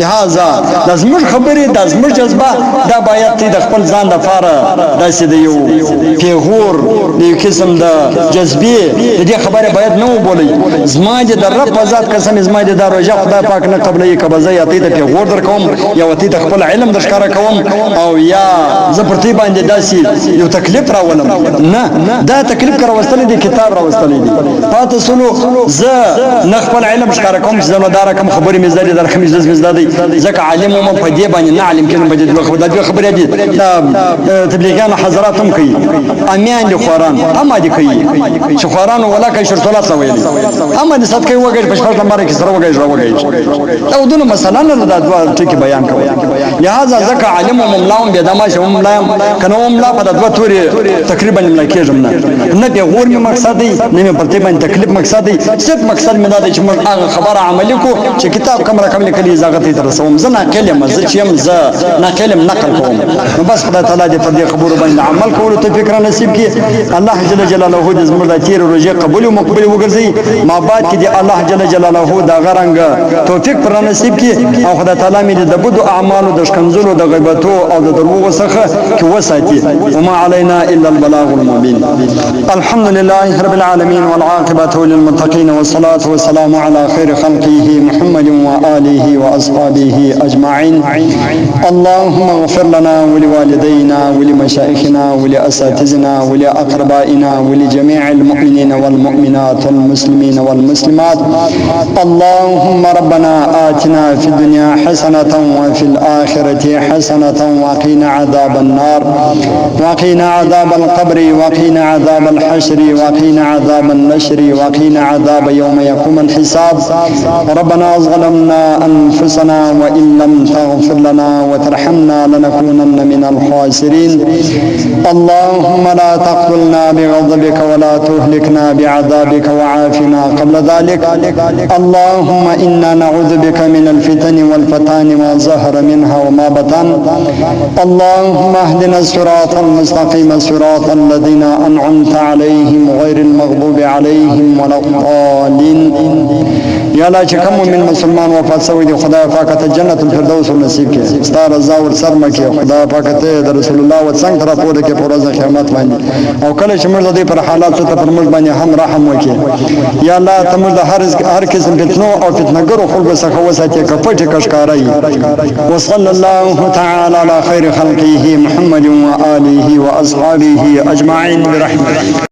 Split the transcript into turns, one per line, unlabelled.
لہذا د زموږ خبرې د زموږ جذبه دا باید ته د خپل ځان لپاره داسې د یو پیغور د یو قسم د جذبې د دې خبرې باید نه وبولئ. زما دې د رب په ذات قسم زما دې دا روژه خدای پاک نه قبلوي که به زه یا ته ته پیغور در کوم یا ته ته خپل علم در ښکاره کوم او یا زه پر تی باندې داسې یو تکلیف راولم. نه، دا تکلیف که راوستلی دی کتاب راوستلی دی. پاتې سولو زه نه خپل علم ښکاره کوم چې زه نو دا رقم خبرې مې زده دي دا رقم مې زده دی ځکه عالم وم په دې باندې نه عالم کېږم په دې دوه خبرې دي. دا تبلیغیان حضرات هم کوي امیان دي خوران هم دي کوي چې خوران ولا کوي شرطلات لا ویلي هم دي صدقې وګړي په شپږ نمبر کې سره وګړي دا ودونه مثلا نه دا دوه ټکي بیان کوي. لہذا ځکه عالم وم ملاوم به دا ما شوم ملایم کنه وم ملا په دوه توري تقریبا ملا کېږم نه به غور می مقصد دی نه مې پرته باندې تکلیف مقصد دی صرف مقصد مې دا دی چې موږ هغه خبره عملي کو چې کتاب کوم رقم لیکلي زغت ته رسوم. زه ناقل یم زه چې یم زه ناقل یم نقل کوم. نو بس خدای تعالی دې پر دې خبرو باندې عمل کولو توفیق را نصیب کړي. الله جل جلاله دې زموږ د تیر روزه قبول او مقبول وګرځي. ما بعد کې دې الله جل جلاله دا غرنګ توفیق پر نصیب کړي او خدای تعالی مې د بدو اعمالو د شکنځلو د غیبتو او د دروغو څخه کې وساتي. وما علينا الا البلاغ المبين. الحمد لله رب العالمين والعاقبة للمتقين والصلاة والسلام على خير خلقه محمد وآله وأصحابه أجمعين. اللهم اغفر لنا ولوالدينا ولمشايخنا ولأساتذتنا ولأقربائنا ولجميع المؤمنين والمؤمنات والمسلمين والمسلمات. اللهم ربنا آتنا في الدنيا حسنة وفي الآخرة حسنة وقنا عذاب النار وقنا عذاب القبر وقنا عذاب الحشر وقنا عذاب النشر وقنا عذاب يوم يقوم الحساب. ربنا ظلمنا أنفسنا وإن لم تغفر لنا وترحمنا لنكونن من الخاسرين. اللهم لا تقتلنا بغضبك ولا تهلكنا بعذابك وعافنا قبل ذلك. اللهم إنا نعوذ بك من الفتن والفتان ما ظهر منها وما بطن. اللهم اهدنا الصراط المستقيم صراط الذين أنعمت عليهم غير المغضوب عليهم ولا الضالين. یا الله چې کوم من مسلمان وفات شوی دی خدای پاک ته جنت الفردوس نصیب کړي. ستاره زاور سر مکه خدای پاک ته د رسول الله و څنګه تر پوره کې پر ورځ قیامت باندې او کله چې موږ د دې پر حالات ته پر موږ باندې هم رحم وکړي. یا الله ته موږ د هر قسم فتنو او فتنګرو خلکو څخه وساتې کپټ کشکارای. وصلی الله تعالی علی خیر خلقه محمد و آله و اصحابه اجمعین برحمته.